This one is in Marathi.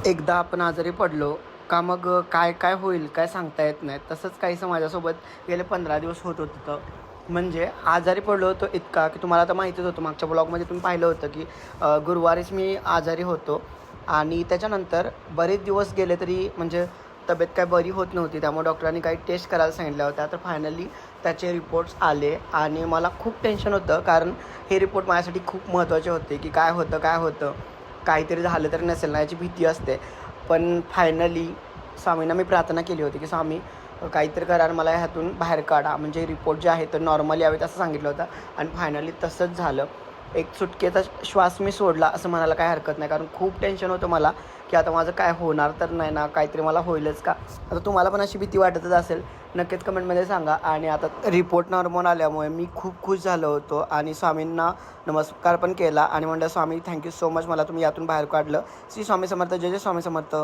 एकदा आपण आजारी पडलो का मग काय काय होईल काय सांगता येत नाही. तसंच काहीसं माझ्यासोबत गेले 15 दिवस होत होतं. म्हणजे आजारी पडलो होतो इतका की तुम्हाला आता माहितीच होतं, मागच्या ब्लॉगमध्ये तुम्ही पाहिलं होतं की गुरुवारीच मी आजारी होतो आणि त्याच्यानंतर बरेच दिवस गेले तरी म्हणजे तब्येत काय बरी होत नव्हती. त्यामुळे डॉक्टरांनी काही टेस्ट करायला सांगितल्या होत्या. तर फायनली त्याचे रिपोर्ट्स आले आणि मला खूप टेन्शन होतं, कारण हे रिपोर्ट माझ्यासाठी खूप महत्त्वाचे होते की काय होतं काहीतरी झालं तर नसेल ना याची भीती असते. पण फायनली स्वामींना मी प्रार्थना केली होती की स्वामी काहीतरी करा आणि मला ह्यातून बाहेर काढा, म्हणजे रिपोर्ट जे आहे तर नॉर्मल यावेत असं सांगितलं होतं. आणि फायनली तसंच झालं. एक सुटकेचा श्वास मी सोडला असं म्हणायला काही हरकत नाही, कारण खूप टेन्शन होतं मला की आता माझं काय होणार तर नाही ना, काहीतरी मला होईलच का. आता तुम्हाला पण अशी भीती वाटतच असेल, नक्कीच कमेंटमध्ये सांगा. आणि आता रिपोर्ट नॉर्मल आल्यामुळे मी खूप खुश झालो होतो आणि स्वामींना नमस्कार पण केला आणि म्हणलं स्वामी थँक्यू सो मच, मला तुम्ही यातून बाहेर काढलं. श्री स्वामी समर्थ. जय जय स्वामी समर्थ.